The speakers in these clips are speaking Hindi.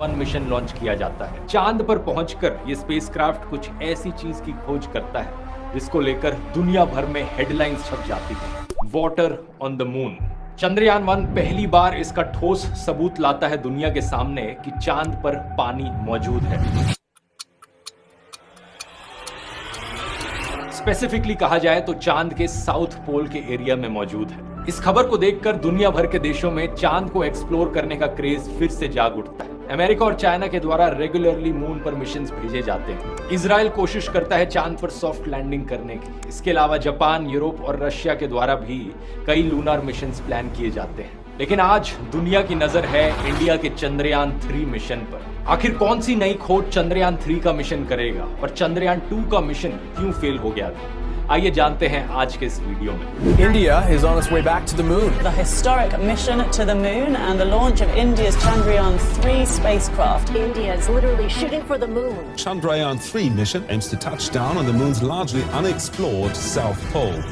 वन मिशन लॉन्च किया जाता है। चांद पर पहुंचकर ये स्पेसक्राफ्ट कुछ ऐसी चीज की खोज करता है जिसको लेकर दुनिया भर में हेडलाइंस छप जाती है। Water on the moon. Chandrayaan one पहली बार इसका ठोस सबूत लाता है दुनिया के सामने कि चांद पर पानी मौजूद है। स्पेसिफिकली कहा जाए तो चांद के साउथ पोल के एरिया में मौजूद है। इस खबर को देखकर दुनिया भर के देशों में चांद को एक्सप्लोर करने का क्रेज फिर से जाग उठता है। अमेरिका और चाइना के द्वारा रेगुलरली मून पर मिशंस भेजे जाते हैं। इजराइल कोशिश करता है चांद पर सॉफ्ट लैंडिंग करने की। इसके अलावा जापान, यूरोप और रशिया के द्वारा भी कई लूनार मिशंस प्लान किए जाते हैं। लेकिन आज दुनिया की नजर है इंडिया के चंद्रयान-3 मिशन पर। आखिर कौन सी नई खोज चंद्रयान-3 का मिशन करेगा और चंद्रयान-2 का मिशन क्यों फेल हो गया था? आइए जानते हैं आज के इस वीडियो में। India is on its way back to the moon. The historic mission to the moon and the launch of India's Chandrayaan-3 spacecraft. India is literally shooting for the moon. Chandrayaan-3 mission aims to touch down on the moon's largely unexplored south pole.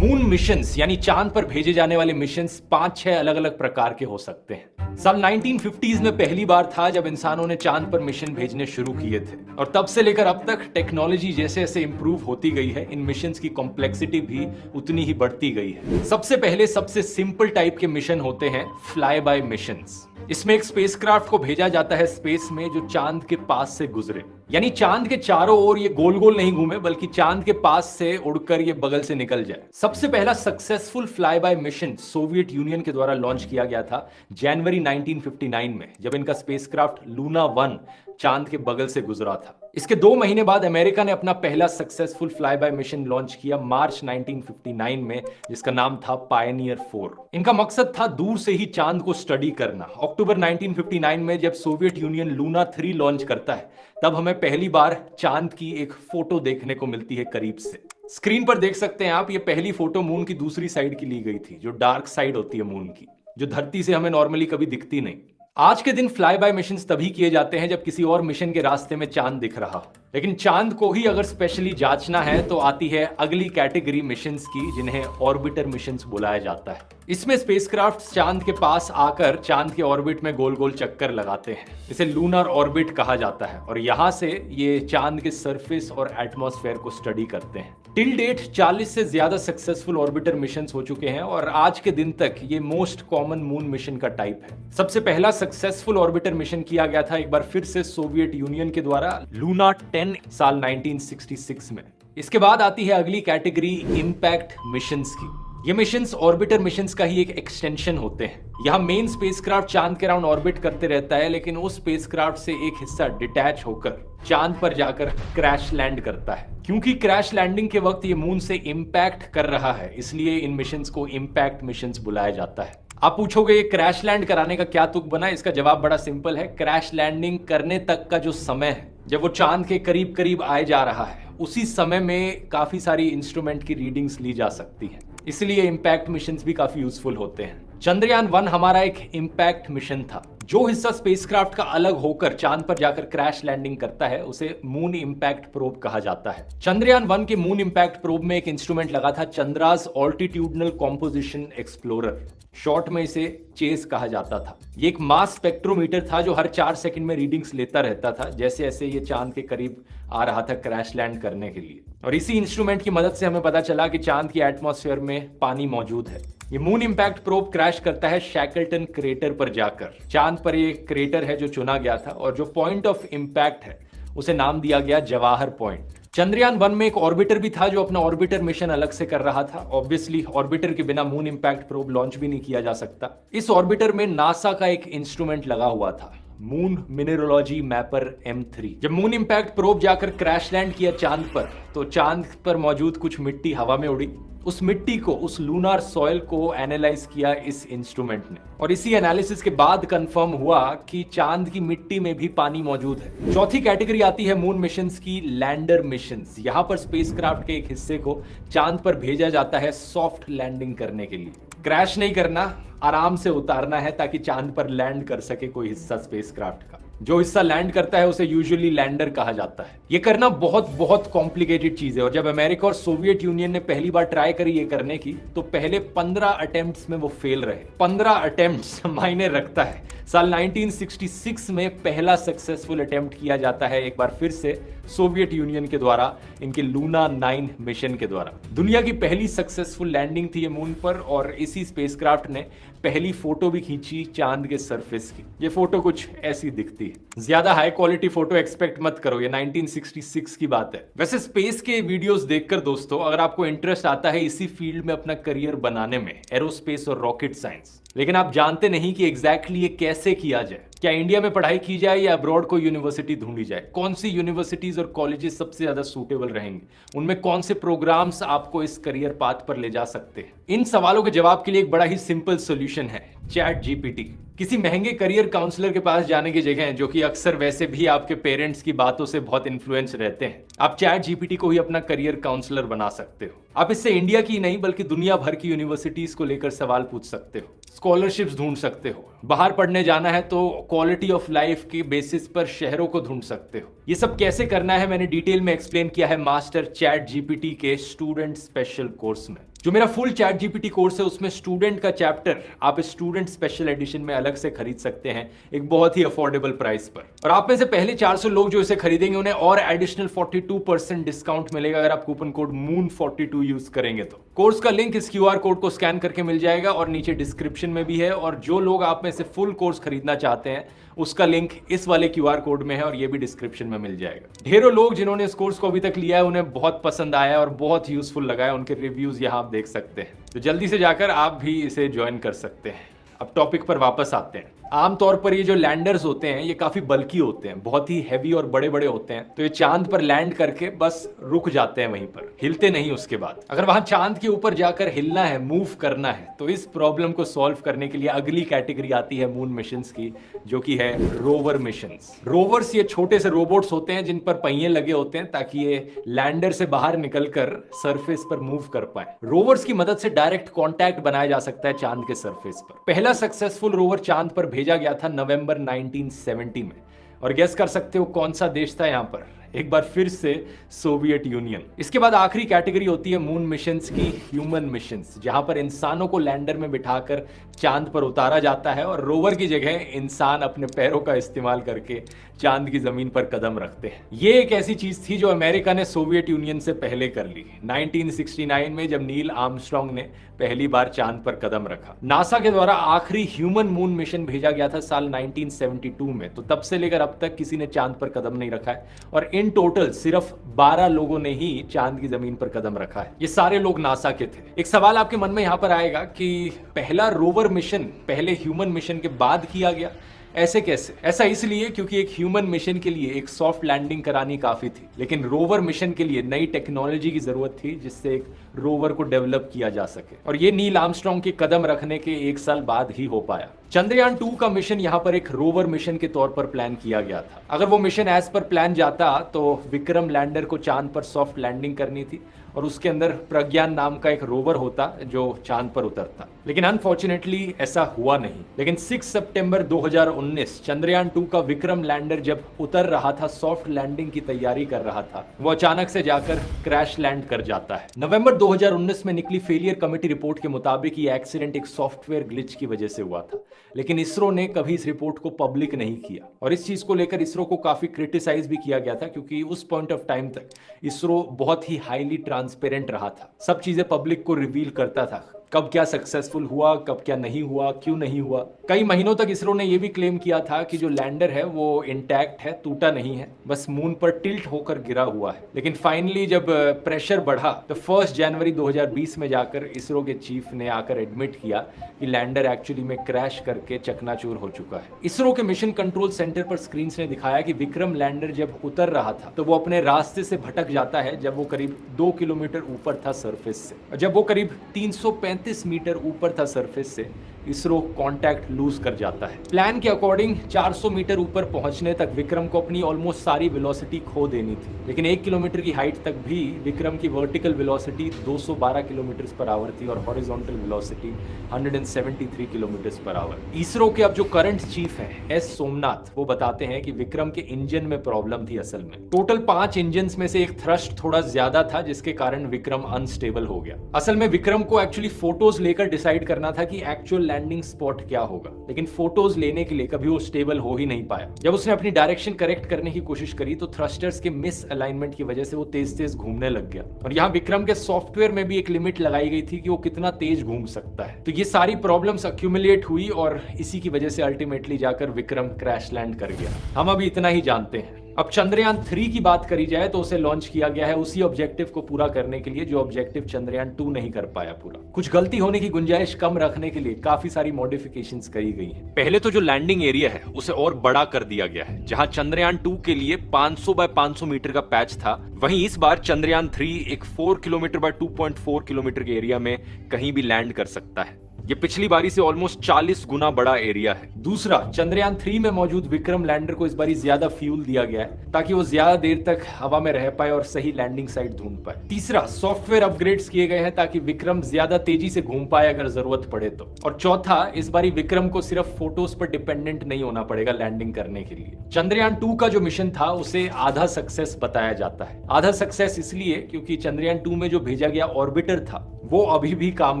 Moon missions यानी चांद पर भेजे जाने वाले मिशंस 5-6 अलग-अलग प्रकार के हो सकते हैं। साल 1950s में पहली बार था जब इंसानों ने चांद पर मिशन भेजने शुरू किए थे और तब से लेकर अब तक टेक्नोलॉजी जैसे जैसे इंप्रूव होती गई है, इन मिशंस की कॉम्प्लेक्सिटी भी उतनी ही बढ़ती गई है। सबसे पहले सबसे सिंपल टाइप के मिशन होते हैं फ्लाई बाय मिशंस। इसमें एक स्पेसक्राफ्ट को भेजा जाता है स्पेस में जो चांद के पास से गुजरे, यानी चांद के चारों ओर ये गोल गोल नहीं घूमे बल्कि चांद के पास से उड़कर ये बगल से निकल जाए। सबसे पहला successful fly bye mission Soviet union के द्वारा लॉन्च किया गया था जनवरी 1959 में, जब इनका स्पेसक्राफ्ट लूना 1 चांद के बगल से गुजरा था। इसके 2 महीने बाद अमेरिका ने अपना पहला successful fly bye mission launch किया मार्च 1959 में, जिसका नाम था पायनियर 4। इनका मकसद था दूर से ही चांद को स्टडी करना। अक्टूबर 1959 में जब सोवियत यूनियन लूना 3 लॉन्च करता है तब हमें पहली बार चांद की एक फोटो देखने को मिलती है करीब से। स्क्रीन पर देख सकते हैं आप, ये पहली फोटो मून की दूसरी साइड की ली गई थी, जो डार्क साइड होती है मून की, जो धरती से हमें नॉर्मली कभी दिखती नहीं। आज के दिन फ्लाई बाय मिशंस तभी किए जाते हैं जब किसी और मिशन के रास्ते में चांद दिख रहा हो। लेकिन चांद को ही अगर स्पेशली जांचना है तो आती है अगली कैटेगरी मिशंस की, जिन्हें ऑर्बिटर मिशंस बुलाया जाता है। इसमें स्पेसक्राफ्ट चांद के पास आकर चांद के ऑर्बिट में गोल गोल चक्कर लगाते हैं। इसे लूनर ऑर्बिट कहा जाता है और यहां से ये चांद के सरफेस और एटमॉस्फेयर को स्टडी करते हैं। टिल डेट 40 से ज्यादा सक्सेसफुल ऑर्बिटर मिशंस हो चुके हैं और आज के दिन तक ये मोस्ट कॉमन मून मिशन का टाइप है। सबसे पहला सक्सेसफुल ऑर्बिटर मिशन किया गया था एक बार फिर से सोवियत यूनियन के द्वारा लूना 10 साल 1966 में। इसके बाद आती है अगली कैटेगरी इंपैक्ट मिशंस की। ये मिशंस ऑर्बिटर मिशंस का ही एक एक्सटेंशन होते हैं। यहाँ मेन स्पेसक्राफ्ट चांद के अराउंड ऑर्बिट करते रहता है, लेकिन उस स्पेसक्राफ्ट से एक हिस्सा डिटैच होकर चांद पर जाकर क्रैश लैंड करता है। क्योंकि क्रैश लैंडिंग के वक्त ये मून से इंपैक्ट कर रहा है, इसलिए इन मिशंस को इंपैक्ट मिशंस बुलाया जाता है। आप पूछोगे ये क्रैश लैंड कराने का क्या तुक बना? इसका जवाब बड़ा सिंपल है। क्रैश लैंडिंग करने तक का जो समय है, जब वो चांद के करीब करीब आए जा रहा है, उसी समय में काफी सारी इंस्ट्रूमेंट की रीडिंग्स ली जा सकती है, इसलिए इंपैक्ट मिशंस भी काफी यूजफुल होते हैं। चंद्रयान-1 हमारा एक इंपैक्ट मिशन था। जो हिस्सा स्पेसक्राफ्ट का अलग होकर चांद पर जाकर क्रैश लैंडिंग करता है उसे मून इंपैक्ट प्रोब कहा जाता है। चंद्रयान-1 के मून इंपैक्ट प्रोब में एक इंस्ट्रूमेंट लगा था, Chandra's altitudinal composition explorer, short में इसे चेस कहा जाता था। ये एक मास स्पेक्ट्रोमीटर था जो हर 4 सेकंड में रीडिंग्स लेता रहता था, जैसे जैसे ये चांद के करीब आ रहा था क्रैश लैंड करने के लिए। और इसी इंस्ट्रूमेंट की मदद से हमें पता चला कि चांद की एटमॉस्फेयर में पानी मौजूद है। ये मून इंपैक्ट प्रोब क्रैश करता है शैकल्टन क्रेटर पर जाकर। चांद पर ये क्रेटर है जो चुना गया था और जो पॉइंट ऑफ इंपैक्ट है उसे नाम दिया गया जवाहर पॉइंट। चंद्रयान-1 में एक ऑर्बिटर भी था जो अपना ऑर्बिटर मिशन अलग से कर रहा था। ऑब्वियसली ऑर्बिटर के बिना मून इंपैक्ट प्रोब लॉन्च भी नहीं किया जा सकता। इस ऑर्बिटर में नासा का एक इंस्ट्रूमेंट लगा हुआ था, मून मिनरोलॉजी मैपर M3। जब मून इंपैक्ट प्रोब जाकर क्रैश लैंड किया चांद पर, तो चांद पर मौजूद कुछ मिट्टी हवा में उड़ी। उस मिट्टी को, उस लूनार सॉइल को एनालाइज किया इस इंस्ट्रूमेंट ने और इसी एनालिसिस के बाद कंफर्म हुआ कि चांद की मिट्टी में भी पानी मौजूद है। चौथी कैटेगरी आती है मून मिशंस की, लैंडर मिशंस। यहाँ पर स्पेसक्राफ्ट के एक हिस्से को चांद पर भेजा जाता है सॉफ्ट लैंडिंग करने के लिए। क्रैश नहीं करना, आराम से उतारना है ताकि चांद पर लैंड कर सके कोई हिस्सा स्पेसक्राफ्ट का। जो हिस्सा लैंड करता है उसे यूजुअली लैंडर कहा जाता है। ये करना बहुत बहुत कॉम्प्लिकेटेड चीज है और जब अमेरिका और सोवियत यूनियन ने पहली बार ट्राई करी ये करने की तो पहले 15 अटेम्प्ट्स में वो फेल रहे। 15 अटेम्प्ट्स मायने रखता है। साल 1966 में पहला सक्सेसफुल अटेम्प्ट किया जाता है एक बार फिर से सोवियत यूनियन के द्वारा, इनके लूना 9 मिशन के द्वारा। दुनिया की पहली सक्सेसफुल लैंडिंग थी ये मून पर और इसी स्पेसक्राफ्ट ने पहली फोटो भी खींची चांद के सरफेस की। ये फोटो कुछ ऐसी दिखती है। ज्यादा हाई क्वालिटी फोटो एक्सपेक्ट मत करो, ये 1966 की बात है। वैसे स्पेस के वीडियोस देखकर दोस्तों, अगर आपको इंटरेस्ट आता है इसी फील्ड में अपना करियर बनाने में, एरोस्पेस और रॉकेट साइंस, लेकिन आप जानते नहीं कि एग्जैक्टली ये कैसे किया जाए, क्या इंडिया में पढ़ाई की जाए या अब्रॉड कोई यूनिवर्सिटी ढूंढी जाए, कौन सी यूनिवर्सिटीज और कॉलेजेस सबसे ज्यादा सूटेबल रहेंगे, उनमें कौन से प्रोग्राम्स आपको इस करियर पाथ पर ले जा सकते हैं, इन सवालों के जवाब के लिए एक बड़ा ही सिंपल सोल्यूशन है, चैट जीपीटी। किसी महंगे करियर काउंसलर के पास जाने की जगह है, जो कि अक्सर वैसे भी आपके पेरेंट्स की बातों से बहुत इन्फ्लुएंस रहते हैं, आप चैट जीपीटी को ही अपना करियर काउंसलर बना सकते हो। आप इससे इंडिया की नहीं बल्कि दुनिया भर की यूनिवर्सिटीज को लेकर सवाल पूछ सकते हो, स्कॉलरशिप्स ढूंढ सकते हो, बाहर पढ़ने जाना है तो क्वालिटी ऑफ लाइफ के बेसिस पर शहरों को ढूंढ सकते हो। ये सब कैसे करना है मैंने डिटेल में एक्सप्लेन किया है मास्टर चैट जीपीटी के स्टूडेंट स्पेशल कोर्स में। जो मेरा फुल चैट जीपीटी कोर्स है उसमें स्टूडेंट का चैप्टर आप स्टूडेंट स्पेशल एडिशन में अलग से खरीद सकते हैं एक बहुत ही अफोर्डेबल प्राइस पर। और आप में से पहले 400 लोग जो इसे खरीदेंगे उन्हें और एडिशनल 42% डिस्काउंट मिलेगा अगर आप कूपन कोड MOON42 यूज करेंगे तो। कोर्स का लिंक इस QR कोड को स्कैन करके मिल जाएगा और नीचे डिस्क्रिप्शन में भी है, और जो लोग आप में से फुल कोर्स खरीदना चाहते हैं उसका लिंक इस वाले QR कोड में है और ये भी डिस्क्रिप्शन में मिल जाएगा। ढेरों लोग जिन्होंने इस कोर्स को अभी तक लिया है उन्हें बहुत पसंद आया और बहुत यूजफुल लगा है, उनके रिव्यूज यहाँ आप देख सकते हैं, तो जल्दी से जाकर आप भी इसे ज्वाइन कर सकते हैं। अब टॉपिक पर वापस आते हैं। आमतौर पर ये जो लैंडर्स होते हैं ये काफी बल्की होते हैं, बहुत ही हैवी और बड़े बड़े होते हैं, तो ये चांद पर लैंड करके बस रुक जाते हैं वहीं पर, हिलते नहीं उसके बाद। अगर वहां चांद के ऊपर जाकर हिलना है, मूव करना है, तो इस प्रॉब्लम को सॉल्व करने के लिए अगली कैटेगरी आती है मून मिशंस की, जो कि है रोवर मिशंस। रोवर्स ये छोटे से रोबोट्स होते हैं जिन पर पहिए लगे होते हैं ताकि ये लैंडर से बाहर निकलकर सरफेस पर मूव कर पाए। रोवर्स की मदद से डायरेक्ट कॉन्टैक्ट बनाया जा सकता है चांद के सरफेस पर। पहला सक्सेसफुल रोवर चांद पर भेजा गया था नवंबर 1970 में, और गेस कर सकते हो कौन सा देश था यहां पर, एक बार फिर से सोवियत यूनियन। इसके बाद आखिरी कैटेगरी होती है मून मिशंस की, ह्यूमन मिशंस, जहां पर इंसानों को लैंडर में बिठाकर चांद पर उतारा जाता है और रोवर की जगह इंसान अपने पैरों का इस्तेमाल करके चांद की जमीन पर कदम रखते हैं। ये एक ऐसी चीज थी जो अमेरिका ने सोवियत यूनियन से पहले कर ली 1969 में, जब नील आर्मस्ट्रांग ने पहली बार चांद पर कदम रखा। नासा के द्वारा आखिरी ह्यूमन मून मिशन भेजा गया था साल 1972 में, तो तब से लेकर अब तक किसी ने चांद पर कदम नहीं रखा है, और इन टोटल सिर्फ 12 लोगों ने ही चांद की जमीन पर कदम रखा है। ये सारे लोग नासा के थे। एक सवाल आपके मन में यहां पर आएगा कि पहला रोवर मिशन पहले ह्यूमन मिशन के बाद किया गया, ऐसे कैसे? ऐसा इसलिए क्योंकि एक ह्यूमन मिशन के लिए एक सॉफ्ट लैंडिंग करानी काफी थी, लेकिन रोवर मिशन के लिए नई टेक्नोलॉजी की जरूरत थी जिससे एक रोवर को डेवलप किया जा सके, और ये नील आर्मस्ट्रांग के कदम रखने के 1 साल बाद ही हो पाया। चंद्रयान 2 का मिशन यहां पर एक रोवर मिशन के तौर पर प्लान किया गया था। अगर वो मिशन एज पर प्लान जाता तो विक्रम लैंडर को चांद पर सॉफ्ट लैंडिंग करनी थी और उसके अंदर प्रज्ञान नाम का एक रोवर होता जो चांद पर उतरता, लेकिन अनफॉर्चुनेटली ऐसा हुआ नहीं। लेकिन 6 सितंबर 2019 चंद्रयान 2 का विक्रम लैंडर जब उतर रहा था, सॉफ्ट लैंडिंग की तैयारी कर रहा था, वो अचानक से जाकर क्रैश लैंड कर जाता है। नवंबर 2019 में निकली फेलियर कमेटी रिपोर्ट के मुताबिक ये एक्सीडेंट एक सॉफ्टवेयर ग्लिच की वजह से हुआ था, लेकिन इसरो ने कभी इस रिपोर्ट को पब्लिक नहीं किया, और इस चीज को लेकर इसरो को काफी क्रिटिसाइज भी किया गया था, क्योंकि उस पॉइंट ऑफ टाइम तक इसरो बहुत ही हाईली ट्रांसपेरेंट रहा था, सब चीजें पब्लिक को रिवील करता था, कब क्या सक्सेसफुल हुआ, कब क्या नहीं हुआ, क्यों नहीं हुआ। कई महीनों तक इसरो ने यह भी क्लेम किया था कि जो लैंडर है वो इंटैक्ट है, टूटा नहीं है, बस मून पर टिल्ट होकर गिरा हुआ है। लेकिन फाइनली जब प्रेशर बढ़ा तो 1 जनवरी 2020 में जाकर इसरो के चीफ ने आकर एडमिट किया कि लैंडर एक्चुअली में क्रैश करके चकनाचूर हो चुका है। इसरो के मिशन कंट्रोल सेंटर पर स्क्रीन ने दिखाया कि विक्रम लैंडर जब उतर रहा था तो वो अपने रास्ते से भटक जाता है जब वो करीब 2 किलोमीटर ऊपर था सरफेस से, और जब वो करीब 335 मीटर ऊपर था सरफेस से, इसरो कांटेक्ट लूज कर जाता है। प्लान के अकॉर्डिंग 400 मीटर ऊपर पहुंचने तक विक्रम को अपनी ऑलमोस्ट सारी वेलोसिटी खो देनी थी, लेकिन 1 किलोमीटर की हाइट तक भी विक्रम की vertical velocity 212 kilometre per hour थी और horizontal velocity 173 kilometre per hour. ISRO के अब जो करंट चीफ हैं एस सोमनाथ, वो बताते हैं कि विक्रम के इंजन में प्रॉब्लम थी। असल में टोटल 5 इंजन में से एक थ्रस्ट थोड़ा ज्यादा था, जिसके कारण विक्रम अनस्टेबल हो गया। असल में विक्रम को एक्चुअली फोटोज लेकर डिसाइड करना था कि एक्चुअल लैंडिंग स्पॉट क्या होगा, लेकिन फोटोज लेने के लिए कभी वो स्टेबल हो ही नहीं पाया। जब उसने अपनी डायरेक्शन करेक्ट करने की कोशिश करी तो थ्रस्टर्स के मिस अलाइनमेंट की वजह से वो तेज तेज घूमने लग गया, और यहाँ विक्रम के सॉफ्टवेयर में भी एक लिमिट लगाई गई थी कि वो कितना तेज घूम सकता है। तो ये सारी प्रॉब्लम्स अक्यूमुलेट हुई और इसी की वजह से अल्टीमेटली जाकर विक्रम क्रैश लैंड कर गया। हम अभी इतना ही जानते हैं। अब चंद्रयान 3 की बात करी जाए तो उसे लॉन्च किया गया है उसी ऑब्जेक्टिव को पूरा करने के लिए जो ऑब्जेक्टिव चंद्रयान 2 नहीं कर पाया पूरा। कुछ गलती होने की गुंजाइश कम रखने के लिए काफी सारी मॉडिफिकेशंस करी गई हैं। पहले तो जो लैंडिंग एरिया है उसे और बड़ा कर दिया गया है। जहां चंद्रयान 2 के लिए 500 बाय 500 मीटर का पैच था, वहीं इस बार चंद्रयान 3 एक 4 किलोमीटर बाय 2.4 किलोमीटर के एरिया में कहीं भी लैंड कर सकता है। ये पिछली बारी से ऑलमोस्ट 40 गुना बड़ा एरिया है। दूसरा, चंद्रयान 3 में मौजूद विक्रम लैंडर को इस बारी ज्यादा फ्यूल दिया गया है ताकि वो ज्यादा देर तक हवा में रह पाए और सही लैंडिंग साइट ढूंढ पाए। तीसरा, सॉफ्टवेयर अपग्रेड्स किए गए हैं ताकि विक्रम ज्यादा तेजी से घूम पाए अगर जरूरत पड़े तो। और चौथा, इस बारी विक्रम को सिर्फ फोटोज पर डिपेंडेंट नहीं होना पड़ेगा लैंडिंग करने के लिए। चंद्रयान 2 का जो मिशन था उसे आधा सक्सेस बताया जाता है। आधा सक्सेस इसलिए क्योंकि चंद्रयान 2 में जो भेजा गया ऑर्बिटर था वो अभी भी काम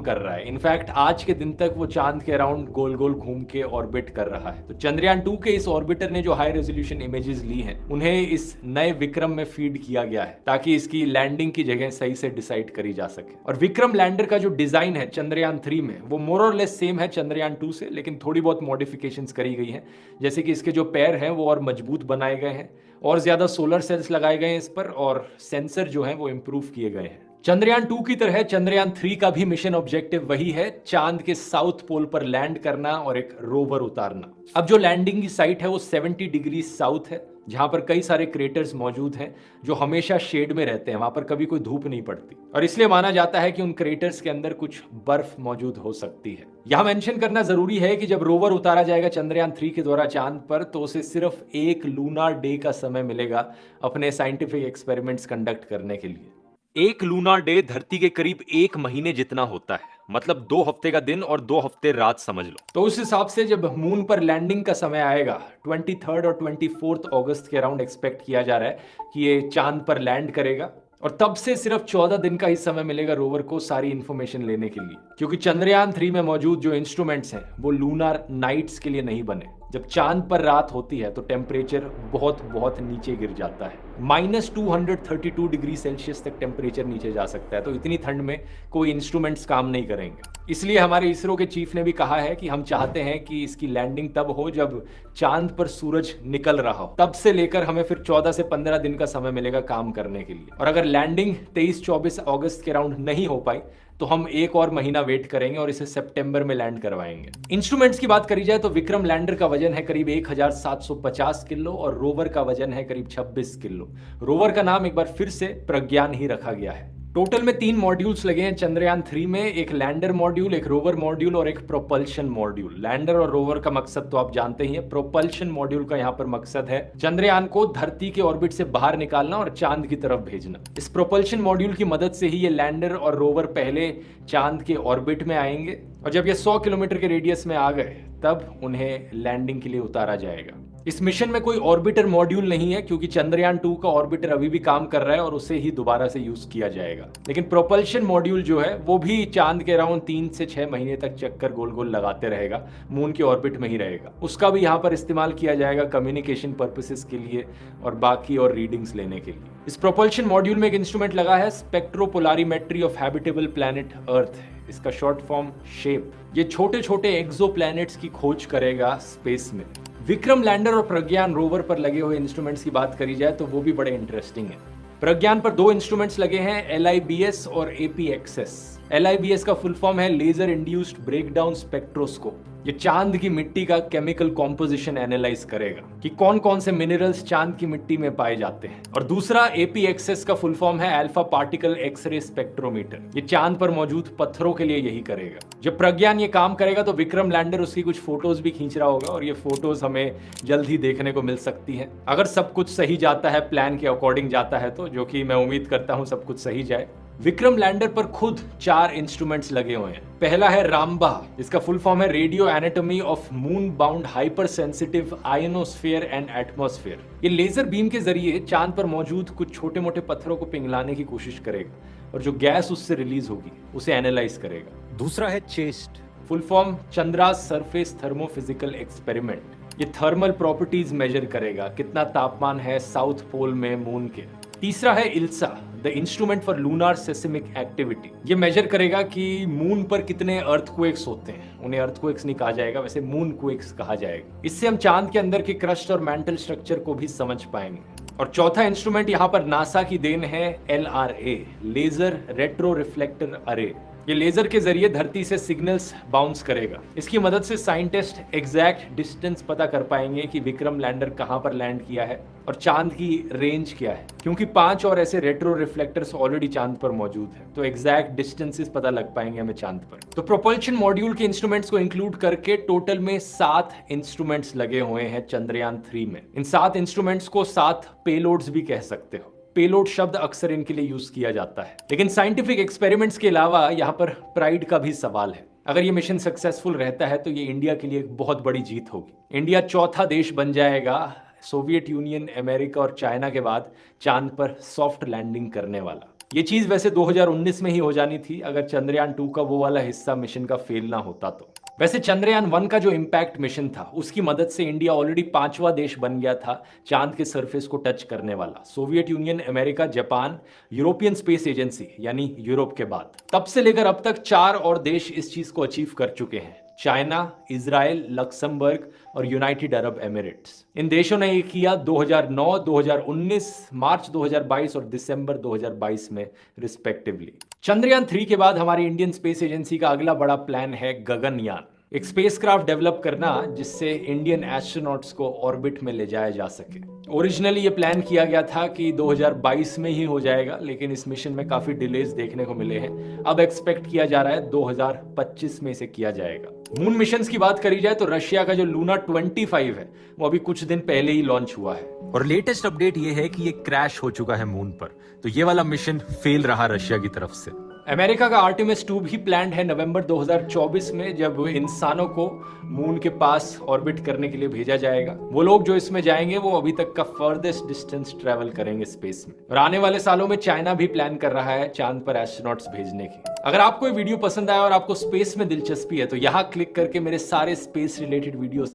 कर रहा है। इनफैक्ट आज के दिन तक वो चांद के अराउंड गोल गोल घूम के ऑर्बिट कर रहा है। तो चंद्रयान 2 के इस ऑर्बिटर ने जो हाई रेजोल्यूशन इमेजेस ली हैं उन्हें इस नए विक्रम में फीड किया गया है ताकि इसकी लैंडिंग की जगह सही से डिसाइड करी जा सके। और विक्रम लैंडर का जो डिजाइन है चंद्रयान 3 में वो मोर और लेस सेम है चंद्रयान 2 से, लेकिन थोड़ी बहुत मॉडिफिकेशंस करी गई हैं। जैसे कि इसके जो पैर हैं वो और मजबूत बनाए गए हैं और ज्यादा सोलर सेल्स लगाए गए हैं इस पर, और सेंसर जो है वो इंप्रूव किए गए हैं। चंद्रयान 2 की तरह चंद्रयान 3 का भी मिशन ऑब्जेक्टिव वही है, चांद के साउथ पोल पर लैंड करना और एक रोवर उतारना। अब जो लैंडिंग की साइट है वो 70 डिग्री साउथ है, जहां पर कई सारे क्रेटर्स मौजूद हैं जो हमेशा शेड में रहते हैं, वहां पर कभी कोई धूप नहीं पड़ती, और इसलिए माना जाता है कि उन क्रेटर्स के अंदर कुछ बर्फ मौजूद हो सकती है। यहां मेंशन करना जरूरी है कि जब रोवर उतारा जाएगा चंद्रयान 3 के द्वारा चांद पर तो उसे सिर्फ एक लूनार डे का समय मिलेगा अपने साइंटिफिक एक्सपेरिमेंट्स कंडक्ट करने के लिए। एक लूनार डे धरती के करीब 1 महीने जितना होता है, मतलब 2 हफ्ते का दिन और 2 हफ्ते रात समझ लो। तो उस हिसाब से जब मून पर लैंडिंग का समय आएगा 23 और 24 अगस्त के अराउंड एक्सपेक्ट किया जा रहा है कि ये चांद पर लैंड करेगा, और तब से सिर्फ 14 दिन का ही समय मिलेगा रोवर को सारी इंफॉर्मेशन लेने के लिए, क्योंकि चंद्रयान 3 में मौजूद जो इंस्ट्रूमेंट्स हैं वो लूनार नाइट्स के लिए नहीं बने। जब चांद पर रात होती है तो टेम्परेचर बहुत बहुत नीचे गिर जाता है, -232 डिग्री सेल्सियस तक टेम्परेचर नीचे जा सकता है। तो इतनी ठंड में कोई इंस्ट्रूमेंट्स काम नहीं करेंगे। इसलिए हमारे इसरो के चीफ ने भी कहा है कि हम चाहते हैं कि इसकी लैंडिंग तब हो जब चांद पर सूरज निकल रहा हो, तब से लेकर हमें फिर 14 से 15 दिन का समय मिलेगा काम करने के लिए। और अगर लैंडिंग 23-24 अगस्त के अराउंड नहीं हो पाई तो हम एक और महीना वेट करेंगे और इसे सितंबर में लैंड करवाएंगे। इंस्ट्रूमेंट्स की बात करी जाए तो विक्रम लैंडर का वजन है करीब 1750 किलो और रोवर का वजन है करीब 26 किलो। रोवर का नाम एक बार फिर से प्रज्ञान ही रखा गया है। टोटल में 3 मॉड्यूल्स लगे हैं चंद्रयान 3 में, एक लैंडर मॉड्यूल, एक रोवर मॉड्यूल और एक प्रोपल्शन मॉड्यूल। लैंडर और रोवर का मकसद तो आप जानते ही हैं। प्रोपल्शन मॉड्यूल का यहाँ पर मकसद है चंद्रयान को धरती के ऑर्बिट से बाहर निकालना और चांद की तरफ भेजना। इस प्रोपल्शन मॉड्यूल की मदद से ही ये लैंडर और रोवर पहले चांद के ऑर्बिट में आएंगे, और जब ये 100 किलोमीटर के रेडियस में आ गए तब उन्हें लैंडिंग के लिए उतारा जाएगा। इस मिशन में कोई ऑर्बिटर मॉड्यूल नहीं है क्योंकि चंद्रयान 2 का ऑर्बिटर अभी भी काम कर रहा है और उसे ही दोबारा से यूज किया जाएगा। लेकिन प्रोपल्शन मॉड्यूल जो है वो भी चांद के अराउंड 3 से 6 महीने तक चक्कर गोल गोल लगाते रहेगा, मून के ऑर्बिट में ही रहेगा। उसका भी यहाँ पर इस्तेमाल किया जाएगा कम्युनिकेशन पर्पसेस के लिए और बाकी और रीडिंग्स लेने के लिए। इस प्रोपल्शन मॉड्यूल में एक इंस्ट्रूमेंट लगा है स्पेक्ट्रोपोलारीमेट्री ऑफ हैबिटेबल प्लैनेट अर्थ, इसका शॉर्ट फॉर्म शेप। ये छोटे छोटे एक्सोप्लैनेट्स की खोज करेगा स्पेस में। विक्रम लैंडर और प्रज्ञान रोवर पर लगे हुए इंस्ट्रूमेंट्स की बात करी जाए तो वो भी बड़े इंटरेस्टिंग है। प्रज्ञान पर 2 इंस्ट्रूमेंट्स लगे हैं, LIBS और APXS। LIBS का फुल फॉर्म है लेजर इंड्यूस्ड ब्रेकडाउन स्पेक्ट्रोस्कोप। ये चांद की मिट्टी का केमिकल कॉम्पोजिशन एनालाइज करेगा कि कौन कौन से मिनरल्स चांद की मिट्टी में पाए जाते हैं। और दूसरा APXS का फुल फॉर्म है अल्फा पार्टिकल एक्सरे स्पेक्ट्रोमीटर। ये चांद पर मौजूद पत्थरों के लिए यही करेगा। जब प्रज्ञान ये काम करेगा तो विक्रम लैंडर उसकी कुछ फोटोज भी खींच रहा होगा और ये फोटोज हमें जल्द ही देखने को मिल सकती हैं, अगर सब कुछ सही जाता है, प्लान के अकॉर्डिंग जाता है तो, जो कि मैं उम्मीद करता हूं सब कुछ सही जाए। विक्रम लैंडर पर खुद 4 इंस्ट्रूमेंट्स लगे हुए हैं। पहला है रामबा, जिसका फुल फॉर्म है radio anatomy of moon bound hyper sensitive ionosphere and atmosphere. ये लेजर बीम के जरिए चांद पर मौजूद कुछ छोटे मोटे पत्थरों को पिघलाने की कोशिश करेगा और जो गैस उससे रिलीज होगी उसे एनालाइज करेगा। दूसरा है chest, full form Chandra surface thermophysical experiment. ये थर्मल प्रॉपर्टीज मेजर करेगा, कितना तापमान है साउथ पोल में मून के। तीसरा है ILSA, the instrument for lunar seismic activity. ये मेजर करेगा कि मून पर कितने अर्थक्वेक्स होते हैं। उन्हें अर्थक्वेक्स नहीं कहा जाएगा, वैसे मून क्वेक्स कहा जाएगा। इससे हम चांद के अंदर के क्रस्ट और मैंटल स्ट्रक्चर को भी समझ पाएंगे। और चौथा इंस्ट्रूमेंट यहाँ पर नासा की देन है LRA, लेजर रेट्रो रिफ्लेक्टर अरे। ये लेजर के जरिए धरती से सिग्नल्स बाउंस करेगा। इसकी मदद से साइंटिस्ट एग्जैक्ट डिस्टेंस पता कर पाएंगे कि विक्रम लैंडर कहां पर लैंड किया है और चांद की रेंज क्या है, क्योंकि 5 और ऐसे रेट्रो रिफ्लेक्टर्स ऑलरेडी चांद पर मौजूद हैं, तो एग्जैक्ट डिस्टेंसेस पता लग पाएंगे हमें चांद पर। तो प्रोपल्शन मॉड्यूल के इंस्ट्रूमेंट्स को इंक्लूड करके टोटल में 7 इंस्ट्रूमेंट्स लगे हुए हैं चंद्रयान 3 में। इन 7 इंस्ट्रूमेंट्स को 7 पेलोड्स भी कह सकते हो। पेलोड शब्द अक्सर इनके लिए यूज किया जाता है। लेकिन साइंटिफिक एक्सपेरिमेंट्स के अलावा यहाँ पर प्राइड का भी सवाल है। अगर ये मिशन सक्सेसफुल रहता है तो ये इंडिया के लिए एक बहुत बड़ी जीत होगी। इंडिया चौथा देश बन जाएगा सोवियत यूनियन, अमेरिका और चाइना के बाद चांद पर सॉफ्ट लैंडिंग करने वाला। ये चीज वैसे 2019 में ही हो जानी थी अगर चंद्रयान 2 का वो वाला हिस्सा मिशन का फेल ना होता तो। वैसे चंद्रयान 1 का जो इंपैक्ट मिशन था उसकी मदद से इंडिया ऑलरेडी 5वां देश बन गया था चांद के सरफेस को टच करने वाला। Soviet union, America, Japan, European space agency यानी यूरोप के बाद। तब से लेकर अब तक 4 और देश इस चीज को अचीव कर चुके हैं, चाइना, इजराइल, लक्समबर्ग और यूनाइटेड अरब एमिरेट्स। इन देशों ने ये किया 2009, 2019, मार्च 2022 और दिसंबर 2022 में रिस्पेक्टिवली। चंद्रयान 3 के बाद हमारी इंडियन स्पेस एजेंसी का अगला बड़ा प्लान है गगनयान, एक स्पेसक्राफ्ट डेवलप करना जिससे इंडियन एस्ट्रोनॉट्स को ऑर्बिट में ले जाया जा सके। ओरिजिनली ये प्लान किया गया था कि 2022 में ही हो जाएगा, लेकिन इस मिशन में काफी डिलेज देखने को मिले हैं। अब एक्सपेक्ट किया जा रहा है 2025 में इसे किया जाएगा। मून मिशंस की बात करी जाए तो रशिया का जो लूना 25 है वो अभी कुछ दिन पहले ही लॉन्च हुआ है और लेटेस्ट अपडेट ये है कि ये क्रैश हो चुका है मून पर। तो ये वाला मिशन फेल रहा रशिया की तरफ से। अमेरिका का आर्टेमिस 2 भी प्लान्ड है नवंबर 2024 में, जब इंसानों को मून के पास ऑर्बिट करने के लिए भेजा जाएगा। वो लोग जो इसमें जाएंगे वो अभी तक का फर्देस्ट डिस्टेंस ट्रेवल करेंगे स्पेस में। और आने वाले सालों में चाइना भी प्लान कर रहा है चांद पर एस्ट्रोनॉट्स भेजने की। अगर आपको ये वीडियो पसंद आया और आपको स्पेस में दिलचस्पी है तो यहाँ क्लिक करके मेरे सारे स्पेस रिलेटेड वीडियोस